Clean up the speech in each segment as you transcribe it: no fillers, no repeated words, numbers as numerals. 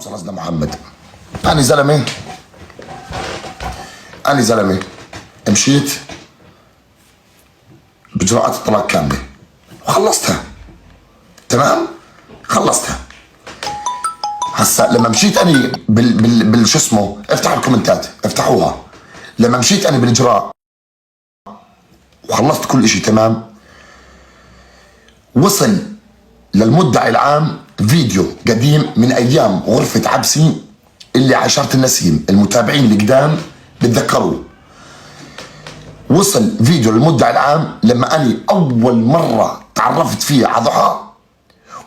قصدنا محمد. أنا زلمة مشيت بإجراءات الطلاق كاملة وخلصتها. تمام؟ خلصتها. هسا لما مشيت أنا شو اسمه، افتحوا الكومنتات، افتحوها. لما مشيت أنا بالإجراء وخلصت كل إشي تمام، وصل للمدعي العام فيديو قديم من أيام غرفة عبسي اللي عشرة النسيم، المتابعين اللي قدام بتذكروه. وصل فيديو للمدعي العام لما أنا أول مرة تعرفت فيه على ضحى،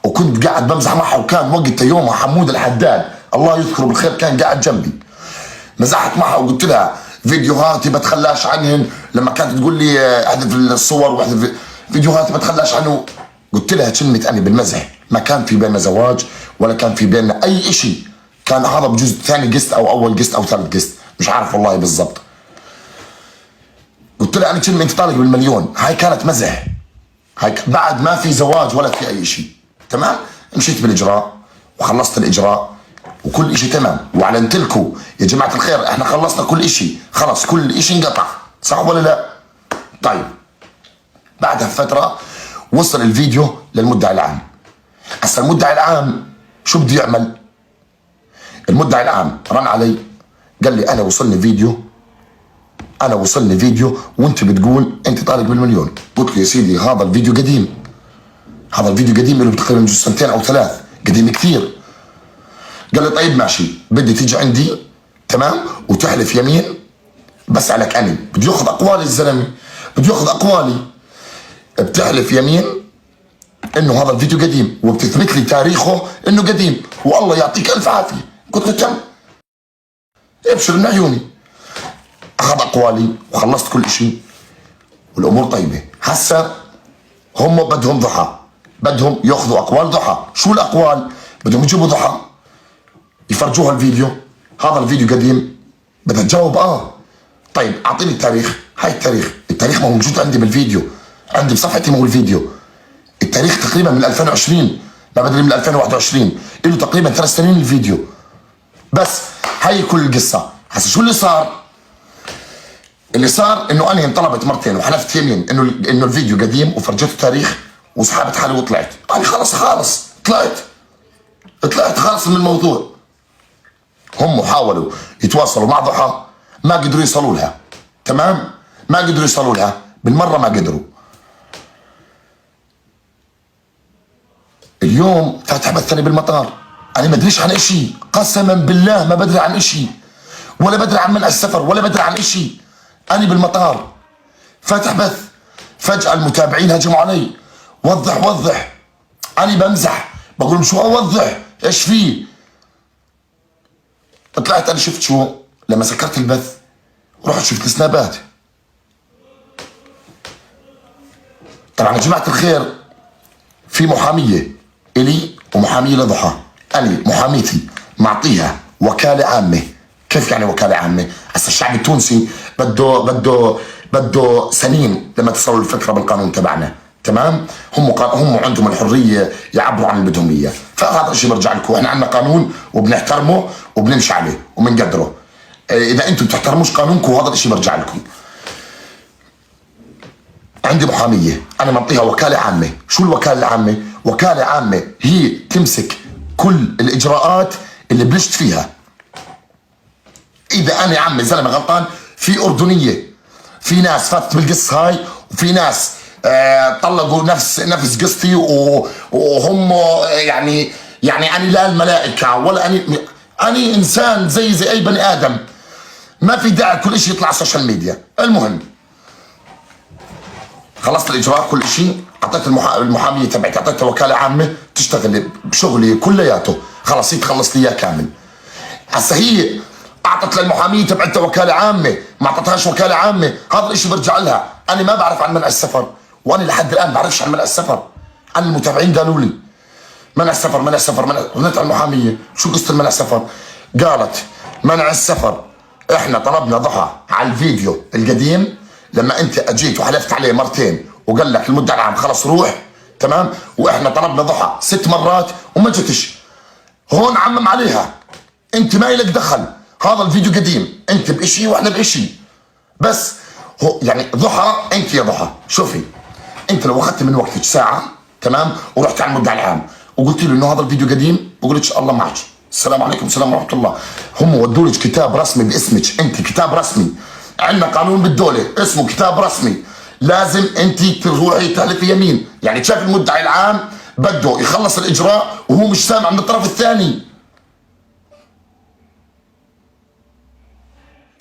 وكنت قاعد بمزح معها، وكان وقتها يومها حمود الحداد الله يذكره بالخير كان قاعد جنبي. مزحت معها وقلت لها فيديوهاتي بتخلاش عنهن، لما كانت تقول لي احذف الصور واحذف فيديوهاتي بتخلاش عنه. قلت لها كلمة أنا بالمزح، ما كان في بيننا زواج ولا كان في بيننا أي إشي، كان هذا بجوز ثاني قسط أو أول قسط أو ثالث قسط، مش عارف والله بالضبط. قلت لها أنا كلمة أنت طالق بالمليون، هاي كانت مزح، هاي بعد ما في زواج ولا في أي شيء. تمام؟ مشيت بالإجراء وخلصت الإجراء وكل إشي تمام، وأعلنت لكم يا جماعة الخير إحنا خلصنا كل إشي، خلص كل إشي انقطع، صح ولا لا؟ طيب بعدها بفترة وصل الفيديو للمدعي العام. هسا المدعي العام شو بده يعمل؟ المدعي العام رن علي قال لي أنا وصلني فيديو وأنت بتقول أنت طالق بالمليون. قلت له يا سيدي هذا الفيديو قديم، له تقريبا سنتين أو ثلاث، قديم كثير. قال لي طيب ماشي، بدي تيجي عندي تمام وتحلف يمين، بس عليك أنا بده ياخذ أقوالي، الزلمة بده ياخذ أقوالي، بتحلف يمين انه هذا الفيديو قديم وبتثبت لي تاريخه انه قديم، والله يعطيك الف عافيه. قلت له تم، ابشر من عيوني. اخذ اقوالي وخلصت كل شيء والامور طيبه. هسا هم بدهم ضحى، بدهم ياخذوا اقوال ضحى. شو الاقوال؟ بدهم يجيبوا ضحى يفرجوها الفيديو، هذا الفيديو قديم. بدها تجاوب طيب اعطيني التاريخ. هاي التاريخ ما هو موجود عندي بالفيديو، عندي بصفحتي ما هو الفيديو. التاريخ تقريبا من 2020، ما بدري من 2021، له تقريبا 3 سنين الفيديو. بس هاي كل القصه. هسه شو اللي صار؟ اللي صار انه انا انطلبت مرتين وحلفت يمين انه الفيديو قديم وفرجته تاريخ، وسحبت حالي وطلعت. انا خلص طلعت خالص من الموضوع. هم حاولوا يتواصلوا مع ضحى، ما قدروا يوصلوا لها. تمام؟ ما قدروا يوصلوا لها بالمره، ما قدروا. اليوم فاتح بثني بالمطار، انا ما ادريش عن اشي، قسما بالله ما بدري عن اشي، ولا بدري عن منع السفر، ولا بدري عن اشي. انا بالمطار فاتح بث، فجأة المتابعين هجموا علي، وضح. انا بمزح بقول لهم شو اوضح؟ ايش فيه؟ طلعت انا شفت شو لما سكرت البث، رحت شفت السنابات. طبعا يا جماعة الخير في محامية إلي ومحامية لضحى. أنا محاميتي معطيها وكالة عامة. كيف يعني وكالة عامة؟ هسا الشعب التونسي بده سنين لما تصلوا الفكرة بالقانون تبعنا. تمام؟ هم عندهم الحرية يعبروا عن اللي بدهم إياه، فهذا الشيء برجع لكم. احنا عندنا قانون وبنحترمه وبنمشي عليه وبنقدره. إذا أنتم بتحترموش قانونكم هذا الشيء برجع لكم. عندي محامية أنا معطيها وكالة عامة. شو الوكالة العامة؟ وكالة عامة هي تمسك كل الإجراءات اللي بلشت فيها. إذا أنا يا عمي زلمة غلطان، في أردنية، في ناس فاتت بالقصة هاي، وفي ناس طلقوا نفس قصتي، وهم يعني أنا لا الملائكة ولا أنا إنسان زي أي بني آدم، ما في داعي كل شيء يطلع على السوشيال ميديا. المهم خلصت الاجراء كل شيء، اعطيت المحاميه تبعتي، اعطيتها وكاله عامه تشتغل بشغلي كلياته، خلص هي تخلص لي اياه كامل. هسه هي اعطت للمحاميه تبعتها وكاله عامه، ما اعطتهاش وكاله عامه، هذا الشيء برجع لها. انا ما بعرف عن منع السفر، وانا لحد الان ما بعرفش عن منع السفر. انا المتابعين قالوا لي منع السفر. رنيت على المحاميه، شو قصه منع السفر؟ قالت منع السفر احنا طلبنا ضحى على الفيديو القديم لما انت اجيت وحلفت عليه مرتين وقال لك المدعي العام خلص روح. تمام؟ واحنا طلبنا ضحى 6 مرات وما جتش. هون عمم عليها، انت ما إلك دخل، هذا الفيديو قديم، انت بإشي واحنا بإشي. بس هو يعني ضحى، انت يا ضحى شوفي، انت لو اخذت من وقتك ساعه تمام ورحت على المدعي العام وقلت له انه هذا الفيديو قديم، بقول لك الله معك، السلام عليكم السلام ورحمه الله. هم ودوا لك كتاب رسمي باسمك انت، كتاب رسمي، عندنا قانون بالدوله اسمه كتاب رسمي، لازم انت تروحي تحلفي يمين. يعني شايف المدعي العام بده يخلص الاجراء وهو مش سامع من الطرف الثاني،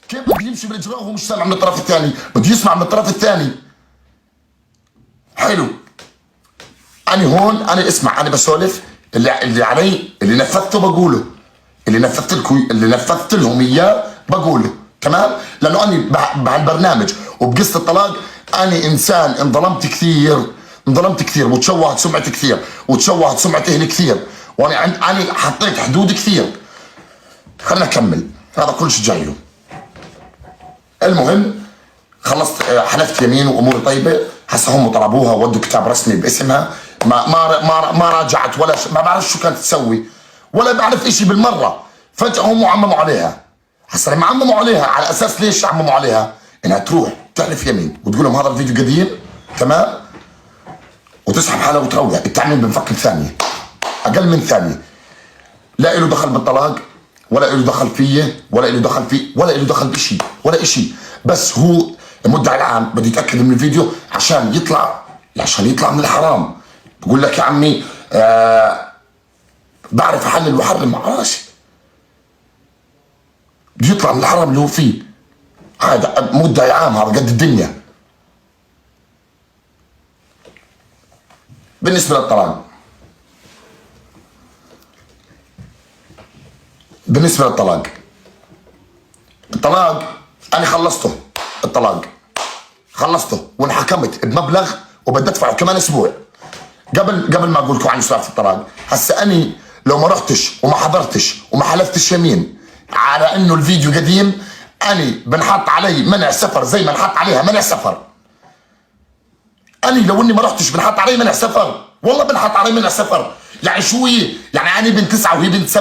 كيف بده يمشي بالاجراء وهو مش سامع من الطرف الثاني؟ بده يسمع من الطرف الثاني. حلو، انا هون انا اسمع، انا بسولف اللي علي، اللي نفذته بقوله، اللي نفذت لكم، اللي نفذت لهم اياه بقوله تمام. لانه انا بهالبرنامج وبقصه الطلاق انا انسان انظلمت كثير، انظلمت كثير وتشوهت سمعتي كثير وتشوهت سمعة اهلي كثير، وانا انا حطيت حدود كثير. خلينا نكمل، هذا كل شيء جاي له. المهم خلصت، حلفت يمين واموري طيبه. هسه هم طلبوها ودوا كتاب رسمي باسمها، ما راجعت ولا ما بعرف شو كانت تسوي ولا بعرف شيء بالمره. فجاه هم عمموا عليها. هسه لما عمموا عليها على اساس ليش عمموا عليها؟ انها تروح تحلف يمين وتقول لهم هذا الفيديو قديم تمام، وتسحب حالها وتروح. التعميم بنفكر ثانيه، اقل من ثانيه. لا له دخل بالطلاق ولا له دخل فيه ولا له دخل فيه ولا له دخل بشيء ولا شيء. بس هو المدعي العام بده يتاكد من الفيديو عشان يطلع من الحرام. بقول لك يا عمي بعرف احلل واحرم مع راسي، بده يطلع من الحرام اللي هو فيه. هذا مدعي عام، هذا قد الدنيا. بالنسبه للطلاق، الطلاق انا خلصته، الطلاق خلصته وانحكمت بمبلغ وبدي ادفعه كمان اسبوع. قبل ما اقول لكم عن سالفه الطلاق، هسه اني لو ما رحتش وما حضرتش وما حلفتش يمين على انه الفيديو قديم، اني بنحط علي منع سفر زي ما انحط عليها منع سفر. اني لو اني ما رحتش بنحط علي منع سفر، والله بنحط علي منع سفر. يعني شو هي؟ يعني انا بنت 9 وهي بنت 7،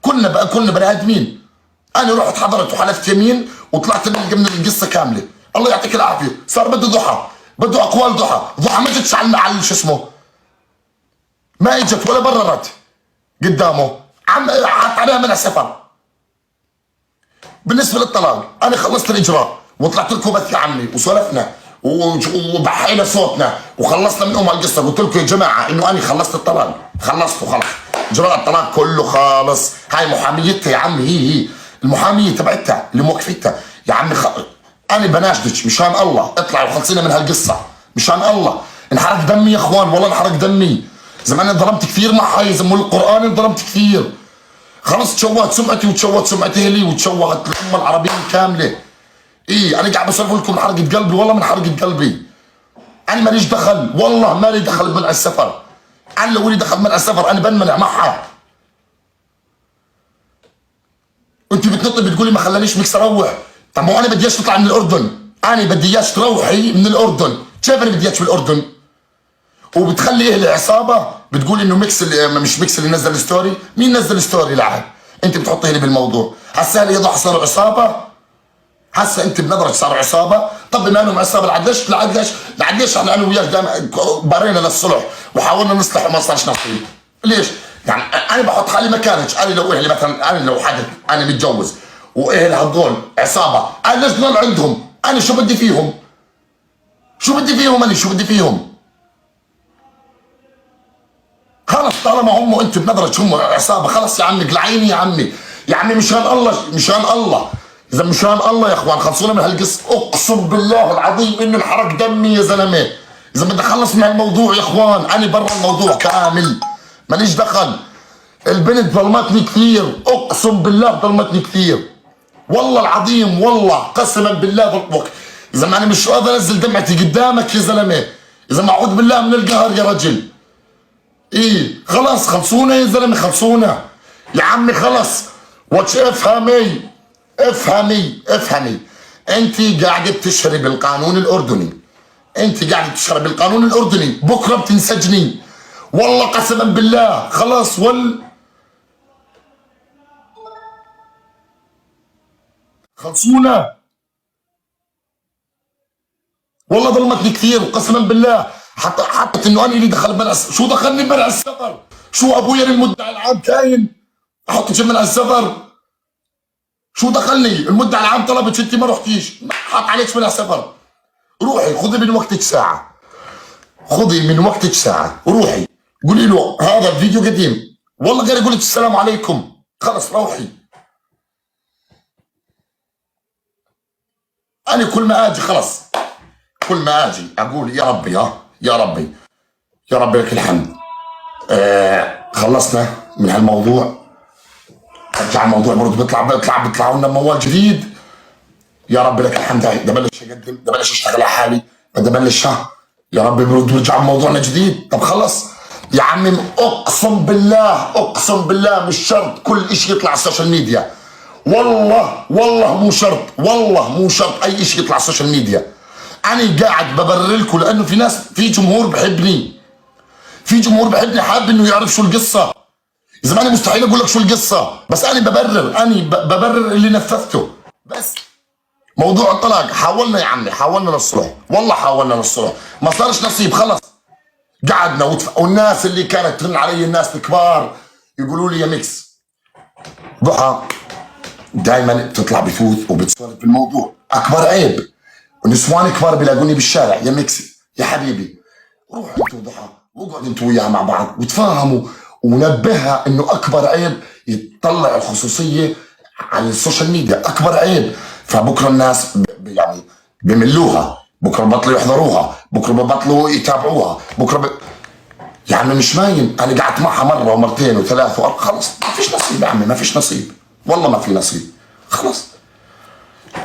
كلنا بني ادمين. انا رحت حضرت وحلفت يمين وطلعت من القصه كامله. الله يعطيك العافيه. صار بده ضحى، بده اقوال ضحى ما جتش على شو اسمه، ما اجت ولا بررت قدامه، حط عليها منع سفر. بالنسبه للطلاق انا خلصت الاجراء وطلعت لكم بث يا عمي وسولفنا وبحينا صوتنا وخلصنا من القصه. قلت لكم يا جماعه انه انا خلصت الطلاق، خلصته خلص، اجراء الطلاق كله خالص. هاي محاميتها يا عمي، هي المحاميه تبعتها اللي موقفتها يا عمي. انا بناشدك مشان الله اطلعي وخلصينا من هالقصه مشان الله. انحرق دمي يا اخوان، والله انحرق دمي. زمان انظلمت كثير مع هاي زم القران، انظلمت كثير. خلص تشوهت سمعتي وتشوهت سمعة اهلي وتشوهت الامه العربيه كامله. انا قاعد بسولف لكم من حرقه قلبي، والله من حرقه قلبي. انا ماليش دخل، والله مالي دخل بمنع السفر. انا لو لي دخل منع السفر انا بنمنع معها. انت بتنطي بتقولي ما خلانيش ميكس اروح. طب ما انا بدي اياش تطلع من الاردن، انا بدي اياش تروحي من الاردن. كيف انا بدي اياش بالاردن؟ وبتخلي اهلي عصابه، بتقول انه ميكس مش ميكس اللي نزل ستوري. مين نزل ستوري؟ لاعب انت بتحطي لي بالموضوع. هسه يا ضحى صاروا عصابه، هسه انت بنظرك صاروا عصابه. طب بما انهم عصابه ليش احنا انا وياك دائما برينا للصلح وحاولنا نصلح وما صارش نصيب؟ ليش؟ يعني انا بحط حالي مكانك. انا لو اهلي مثلا، انا لو حدا انا متجوز واهلي هذول عصابه، انا ليش ضل عندهم؟ انا شو بدي فيهم؟ انا شو بدي فيهم؟ خلص طالما هم انت بنظرك هم عصابه، خلص يا عمي اقلعيني يا عمي. يا عمي مشان الله اذا مشان الله يا اخوان خلصونا من هالقصه. اقسم بالله العظيم انه انحرق دمي يا زلمه. اذا بدي اخلص من هالموضوع يا اخوان انا برا الموضوع كامل، ماليش دخل. البنت ظلمتني كثير، اقسم بالله ظلمتني كثير، والله العظيم، والله قسما بالله ظلمك. اذا ما انا مش قادر انزل دمعتي قدامك يا زلمه، اذا ما اعوذ بالله من القهر يا رجل. خلاص خلصونا يا زلمه، خلصونا يا عمي خلص. افهمي انت قاعده بتشهري بالقانون الاردني، بكره بتنسجني، والله قسما بالله. خلاص خلصونا. والله ظلمتني كثير وقسما بالله، حتى انه انا اللي دخل منع، شو دخلني منع السفر؟ شو ابويا المدعي العام كاين؟ احط منع السفر؟ شو دخلني؟ المدعي العام طلبت انت ما رحتيش، حط عليك منع سفر. روحي خذي من وقتك ساعة، خذي من وقتك ساعة وروحي قولي له هذا الفيديو قديم، والله غير يقول لك السلام عليكم، خلص روحي. انا كل ما اجي خلص، كل ما اجي اقول يا ربي، يا ربي، يا ربي لك الحمد. خلصنا من هالموضوع، رجع الموضوع برضه بيطلعوا لنا موال جديد. يا رب لك الحمد، بدي بلش اقدم، بدي بلش اشتغل على حالي، بدي بلش يا رب بيرجع موضوعنا جديد. طب خلص يا عمي، اقسم بالله، اقسم بالله مش شرط كل شيء يطلع على السوشيال ميديا، والله مو شرط، والله مو شرط اي شيء يطلع على السوشيال ميديا. انا قاعد ببرر لكم لانه في ناس، في جمهور بحبني، في جمهور بحبني، حابب انه يعرف شو القصه. اذا انا مستحيل اقول لك شو القصه، بس انا ببرر، انا ببرر اللي نفذته. بس موضوع الطلاق حاولنا يا عمي، حاولنا للصلح، والله حاولنا للصلح، ما صارش نصيب. خلص قعدنا والناس اللي كانت ترن علي، الناس الكبار يقولوا لي يا ميكس ضحى دائما بتطلع بفوت وبتسولف بالموضوع، اكبر عيب ونسوان كبار بيلاقوني بالشارع يا ميكس يا حبيبي روح انت وضحى واقعد انت وياها مع بعض وتفاهموا، ونبهها انه اكبر عيب يطلع الخصوصيه على السوشيال ميديا، اكبر عيب. فبكره الناس يعني بملوها، بكره بطلوا يحضروها، بكره ببطلوا يتابعوها، يعني مش ماين. انا قعدت معها مره ومرتين وثلاث واربع، خلص ما فيش نصيب يا عمي، ما فيش نصيب، والله ما في نصيب. خلص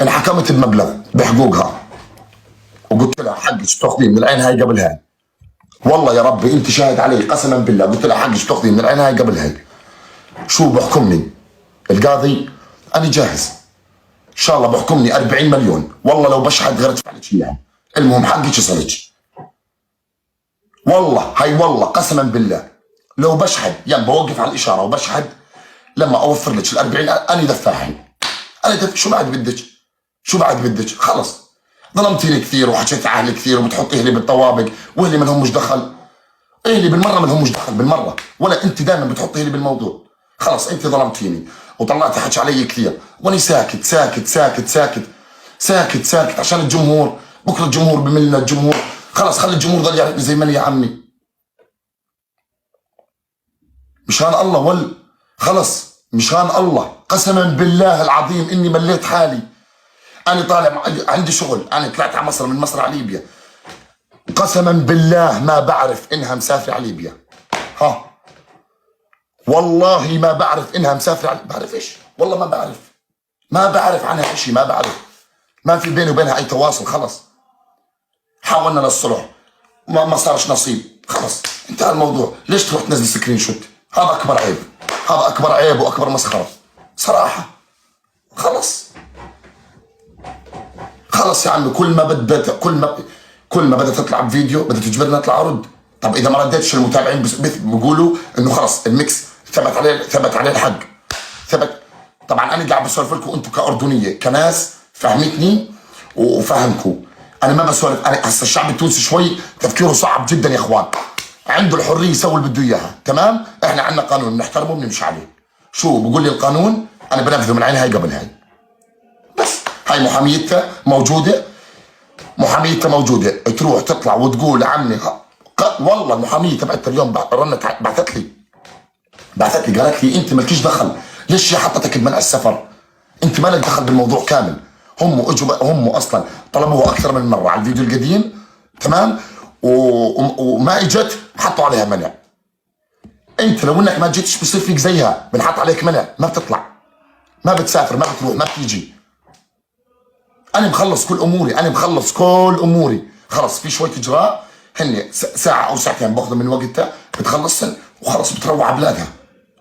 انا حكمت بمبلغ بحقوقها وقلت لها حقك تاخذيه من العين هاي قبل هاي، والله يا ربي انت شاهد علي قسما بالله، قلت لها حقك تاخذيه من العين هاي قبل هاي. شو بحكمني القاضي؟ انا جاهز ان شاء الله، بحكمني 40 مليون، والله لو بشحد غير ادفع لك اياها، المهم حقك يصلك. والله هاي والله قسما بالله لو بشحد، يعني بوقف على الاشاره وبشحد لما اوفر لك ال 40 انا دفاعي، انا شو بعد بدك؟ شو بعد بدك؟ خلص ظلمتيني كثير وحكيت اهلي كثير وبتحطي اهلي بالطوابق، واهلي من هم مش دخل، اهلي بالمره من هم مش دخل بالمره، ولا انت دائما بتحطي اهلي بالموضوع. خلص انت ظلمتيني وطلعتي حكي علي كثير، وانا ساكت ساكت ساكت ساكت ساكت ساكت عشان الجمهور، بكره الجمهور بملنا الجمهور، خلص خلي الجمهور ضل يعرفني زي ما انا يا عمي، مشان الله خلص مشان الله قسما بالله العظيم اني مليت حالي. انا طالع عندي شغل، انا طلعت على مصر، من مصر على ليبيا، قسما بالله ما بعرف انها مسافره على ليبيا، والله ما بعرف انها مسافره على، بعرف ايش؟ والله ما بعرف عنها شيء، ما بعرف، ما في بيني وبينها اي تواصل. خلص حاولنا للصلح ما صارش نصيب، خلص انتهى الموضوع. ليش تروح تنزل سكرين شوت؟ هذا اكبر عيب، هذا اكبر عيب واكبر مسخره صراحه. خلص يا عمي، كل ما بدها تطلع بفيديو بدها تجبرني اطلع ارد. طب اذا ما رديتش المتابعين بيقولوا انه خلص الميكس ثبت عليه الحق، ثبت. طبعا انا قاعد بسولف لكم انتم كاردنيه، كناس فهمتني وفهمكم، انا ما بسولف. انا هسه الشعب التونسي شوي تفكيره صعب جدا يا اخوان، عنده الحريه يسوي اللي بده اياها، تمام؟ احنا عندنا قانون بنحترمه وبنمشي عليه، شو بقول لي القانون انا بنفذه من عين هاي قبل هاي. بس هاي محاميتها موجوده، تروح تطلع وتقول عمي والله المحاميه تبعتها اليوم رنت بعثت لي قالت لي انت مالكيش دخل، ليش هي حطتك بمنع السفر؟ انت مالك دخل بالموضوع كامل. هم اصلا طلبوها اكثر من مره على الفيديو القديم، تمام؟ وما اجت، حطوا عليها منع. انت لو انك ما جيتش بصير فيك زيها، بنحط عليك منع، ما بتطلع، ما بتسافر، ما بتروح، ما بتيجي. انا مخلص كل اموري، خلص في شويه اجراء، هن ساعه او ساعتين باخذ من وقتها، بتخلصها وخلص بتروح على بلادها،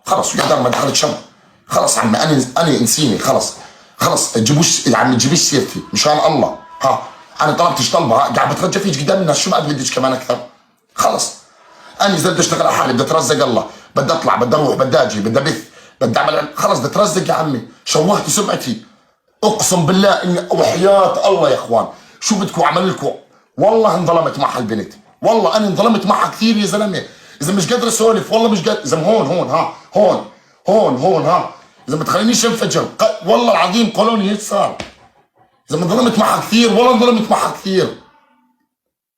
خلص ويا دار ما دخلت شر. خلص عمي انا انسيني، خلص تجيبوش يا عمي، تجيبيش سيرتي مشان الله. انا طلبتش طلبه، قاعد بترجى فيك قدام الناس، شو بعد بدك كمان اكثر؟ خلص انا اذا بدي اشتغل على حالي، بدي اترزق الله، بدي اطلع، بدي اروح، بدي اجي، بدي ابث، بدي اعمل، خلص بدي اترزق يا عمي، شوهت سمعتي. اقسم بالله اني وحياة الله يا اخوان شو بدكم اعمل لكم؟ والله انظلمت مع هالبنت، والله انا انظلمت معها كثير يا زلمه. اذا مش قادر اسولف والله مش قادر، اذا هون ها هون ها، اذا ما تخلينيش انفجر والله العظيم قولوني هيك صار. اذا ما انظلمت معها كثير والله انظلمت معها كثير.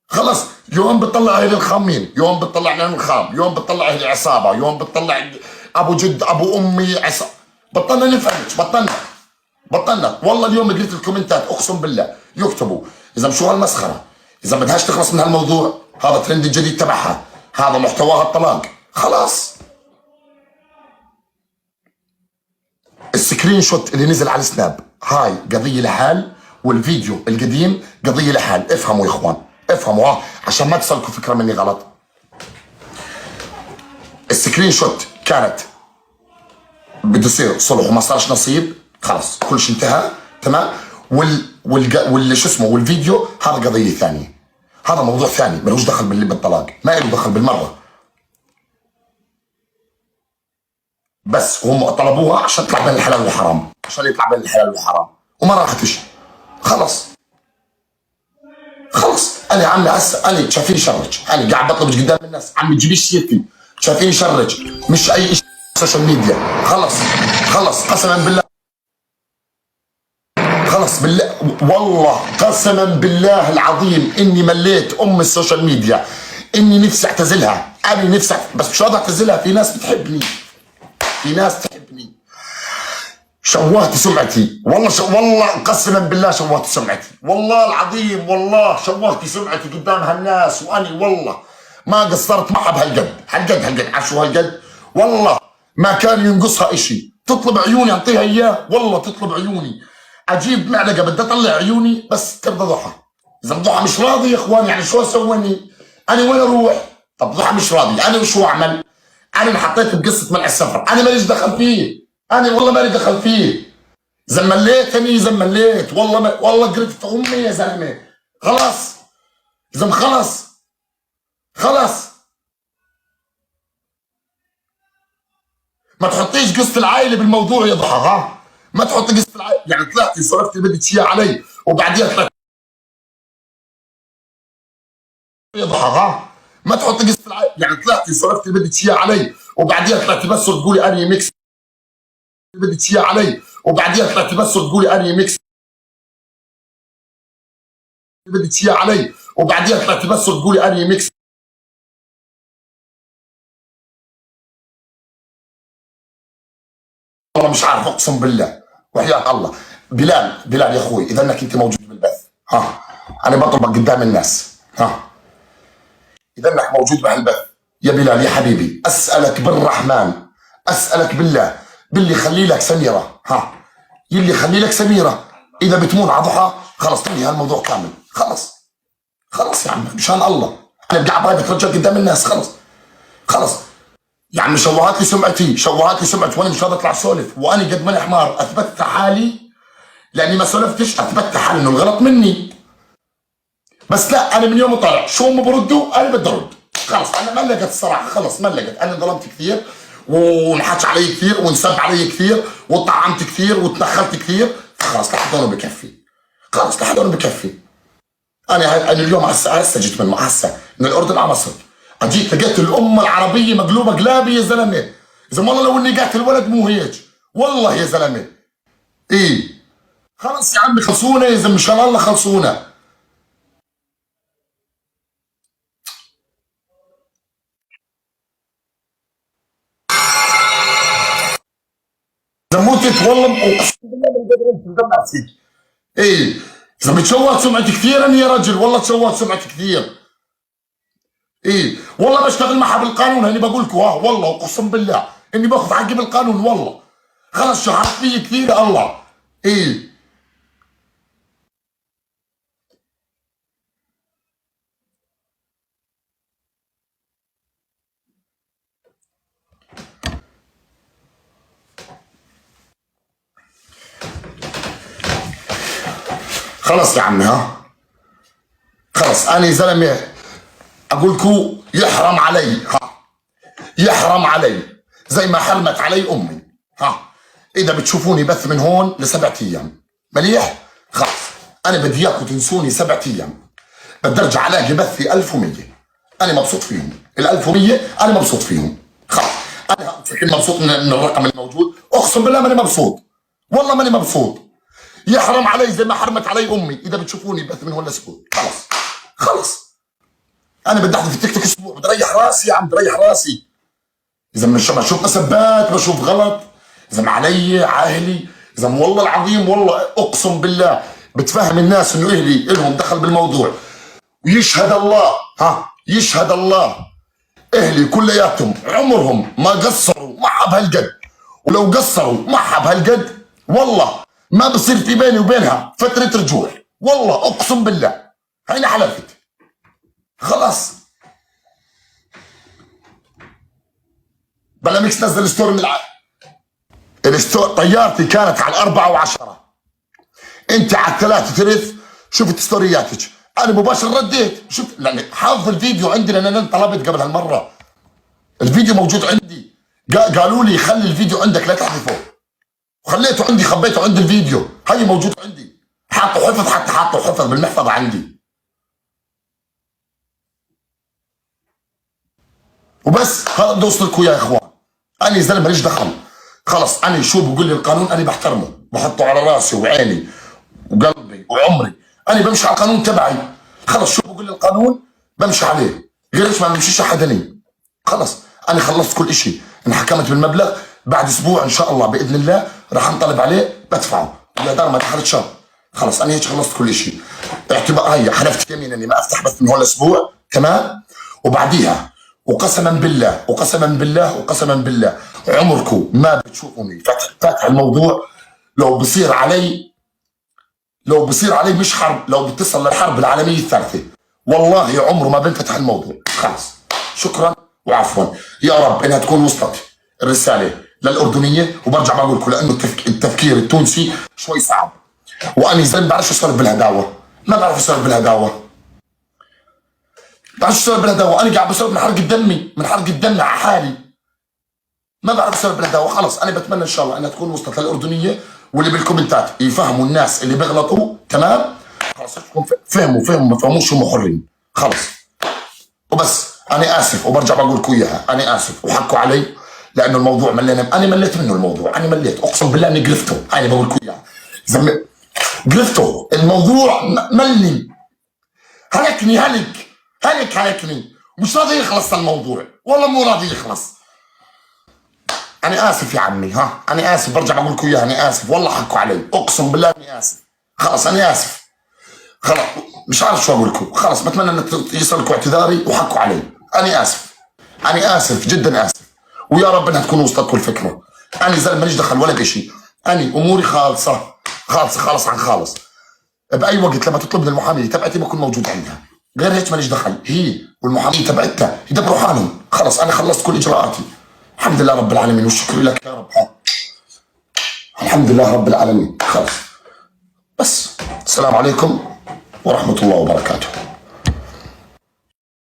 خلص يوم بتطلع اهل الخامين، يوم بتطلع عين الخام، يوم بتطلع اهل عصابه، يوم بتطلع ابو جد ابو امي عصابه. بطلنا نفهمش، بطلنا والله. اليوم قلت الكومنتات اقسم بالله يكتبوا اذا شو هالمسخره، اذا بدهاش تخلص من هالموضوع، هذا ترند الجديد تبعها، هذا محتواها الطلاق. خلاص السكرين شوت اللي نزل على السناب هاي قضيه لحال، والفيديو القديم قضيه لحال. افهموا يا اخوان، افهموا عشان ما تسلكوا فكره مني غلط. السكرين شوت كانت بده يصير صلح وما صارش نصيب، خلص كل شيء انتهى تمام. وال شو اسمه والفيديو هذا قضيه ثانيه، هذا موضوع ثاني ملوش دخل بالطلاق، ما له دخل بالمره. بس هم طلبوها عشان تطلع بين الحلال والحرام، عشان يطلع بين الحلال والحرام، وما راحتش. خلص انا عمي هسه انا شايفيني شرج، انا قاعد بطلب قدام الناس، عمي تجيبيش سيرتي، شايفيني شرج مش اي شيء سوشيال ميديا. خلص قسما بالله، خلص بالله والله قسما بالله العظيم اني مليت السوشيال ميديا، اني نفسي اعتزلها، انا نفسي بس مش راضي اعتزلها. في ناس بتحبني، في ناس تحبني. شوهت سمعتي والله والله قسما بالله شوهت سمعتي، والله العظيم والله شوهت سمعتي قدام هالناس. واني والله ما قصرت معها بهالقد، هالقد عشو هالقد والله ما كان ينقصها اشي. تطلب عيوني اعطيها اياه، والله تطلب عيوني اجيب معلقه بدي اطلع عيوني بس ترضى ضحى. اذا ضحى مش راضي يا اخوان يعني شو اسويني؟ انا وين اروح؟ طب ضحى مش راضي انا وشو اعمل؟ انا انحطيت بقصه منع السفر، انا ماليش دخل فيه، انا والله مالي دخل فيه. زمليت والله قرفت امي يا زلمه. خلاص خلاص ما تحطيش قصه العائله بالموضوع يا ضحى، ها ما تحطي قصه العائله. يعني طلعتي صرفتي اللي بدك اياه علي وبعدين طلعتي يا ضحى، ها ما تحطي قصه العائله. يعني طلعتي صرفتي اللي بدك اياه علي وبعدين طلعتي بس تقولي اني ميكس اللي بدك اياه علي وبعدين طلعتي بس تقولي اني ميكس اللي بدك اياه علي وبعدين طلعتي بس تقولي اني ميكس. والله مش عارف اقسم بالله وحياة الله. بلال يا اخوي اذا انك انت موجود بالبث، ها انا بطلبك قدام الناس، ها اذا انك موجود بهالبث يا بلال يا حبيبي، اسالك بالرحمن، اسالك بالله خلي لك سميره، ها يلي خلي لك سميره. اذا بتمون على ضحى خلص تنهي هالموضوع كامل. خلص يا عم مشان الله، انا قاعد باي بترجى قدام الناس. خلص يا عم شوهات لي سمعتي وانا مش راضي اطلع اسولف. وانا قد ماني حمار اثبتت حالي لاني ما سولفتش، اثبتت حالي انه الغلط مني. بس لا انا من يوم طالع شو هم بردوا انا بدي ارد. خلص انا ما لقيت الصراحه، خلص ما لقيت. انا ظلمت كثير ونحكى علي كثير وانسب علي كثير وطعمت كثير وتدخلت كثير، فخلص لحد هون بكفي. انا اليوم هسه جيت من الاردن على مصر، اجيت لقيت الامه العربيه مقلوبه قلابي يا زلمه. اذا والله لو اني قاتل الولد مو هيك والله يا زلمه. ايه خلص يا عمي خلصونا يا زلمه مشان الله خلصونا. زموتت والله اقسم بالله فيك. ايه اذا بتشوهت سمعتي كثير انا يا رجل، والله تشوهت سمعتي كثير. ايه والله بشتغل معها بالقانون، هاني بقول لكم والله اقسم بالله اني باخذ حقي بالقانون والله. خلص شهرت فيي كثير يا الله. ايه خلص يا عمي، ها خلص انا يا زلمه اقول لكم يحرم علي، يحرم علي زي ما حرمت علي امي. اذا بتشوفوني بث من هون ل7 ايام مليح. خلص انا بدي اياكم تنسوني 7 ايام، بدي ارجع الاقي بثي 1100. انا مبسوط فيهم ال 1100، انا مبسوط فيهم. خلص انا فكر مبسوط من الرقم الموجود، اقسم بالله ماني مبسوط، والله ماني مبسوط. يحرم علي زي ما حرمت علي امي اذا بتشوفوني بث من هون لاسبوع. خلص انا بدي احضر في التيك توك اسبوع، بدي اريح راسي يا عم، بدي اريح راسي. اذا مش بشوف مسبات، بشوف غلط، اذا علي عاهلي، اذا والله العظيم والله اقسم بالله بتفهم الناس انه اهلي الهم دخل بالموضوع. ويشهد الله، يشهد الله اهلي كلياتهم عمرهم ما قصروا معها بهالقد، ولو قصروا معها بهالقد والله ما بصير في بيني وبينها فترة رجوع، والله اقسم بالله هيني حلفت. خلاص بلا ميكس نزل ستوري من الستوري، طيارتي كانت على 4 و10، انت على 3 ترث. شفت ستورياتك انا مباشر رديت، شفت لاني حافظ الفيديو عندي لان انا طلبت قبل هالمره، الفيديو موجود عندي. قالوا لي خلي الفيديو عندك لا تحذفه، وخليته عندي، خبيته عند الفيديو، هي موجود عندي، حاطه حفظ، حتى حاطه حفظ بالمحفظه عندي. وبس هذا بدي اوصلكم يا اخوان، انا زلمه ماليش دخل. خلص انا شو بقول لي القانون انا بحترمه، بحطه على راسي وعيني وقلبي وعمري، انا بمشي على القانون تبعي. خلص شو بقول لي القانون بمشي عليه، غير ايش ما بمشيش حدني. خلص انا خلصت كل شيء، انحكمت بالمبلغ، بعد اسبوع ان شاء الله باذن الله راح انطلب عليه بدفعه، ولا دار ما دخلت شهر. خلص انا هيك خلصت كل شيء، اعتبار هي حلفت يمين اني ما افتح بث من هون الاسبوع تمام. وبعديها وقسما بالله وقسما بالله وقسما بالله عمركم ما بتشوفوني فاتح الموضوع. لو بصير علي مش حرب، لو بتصل للحرب العالميه الثالثه والله عمره ما بنفتح الموضوع. خلص شكرا وعفوا، يا رب انها تكون وصلت الرساله للاردنيه. وبرجع بقول لكم لانه التفكير التونسي شوي صعب، وانا زلمه بعرفش اسولف بالهداوه، ما بعرف اسولف بالهداوه، بعرفش اسولف بالهداوه، انا قاعد بسولف من حرقه دمي، من حرقه دمي على حالي، ما بعرف اسولف بالهداوه. خلص انا بتمنى ان شاء الله انها تكون وصلت للاردنيه، واللي بالكومنتات يفهموا الناس اللي بيغلطوا تمام. خلص فهموا ما فهموش هم حرين. خلص وبس انا اسف، وبرجع بقول لكم اياها، انا اسف وحكوا علي لانه الموضوع انا مليت منه الموضوع، انا مليت اقسم بالله اني قرفته، انا بقول لكم اياها قرفته الموضوع، ملني، هلكني مش راضي يخلص الموضوع، والله مو راضي يخلص. انا اسف يا عمي، انا اسف، برجع بقول لكم اياها، انا اسف والله حكوا علي، اقسم بالله اني اسف. خلص انا اسف، خلص مش عارف شو اقول لكم. خلص بتمنى ان يصلكم اعتذاري وحكوا علي، انا اسف جدا اسف، ويا رب انها تكون وصلتكم الفكره. انا زلمه ماليش دخل ولا بشيء، انا اموري خالصه خالص عن خالص. باي وقت لما تطلب من المحاميه تبعتي بكون موجود عندها، غير هيك ماليش دخل، هي والمحاميه تبعتها يدبروا حالهم. خلص انا خلصت كل اجراءاتي، الحمد لله رب العالمين، والشكر لك يا رب. الحمد لله رب العالمين. خلص بس السلام عليكم ورحمه الله وبركاته.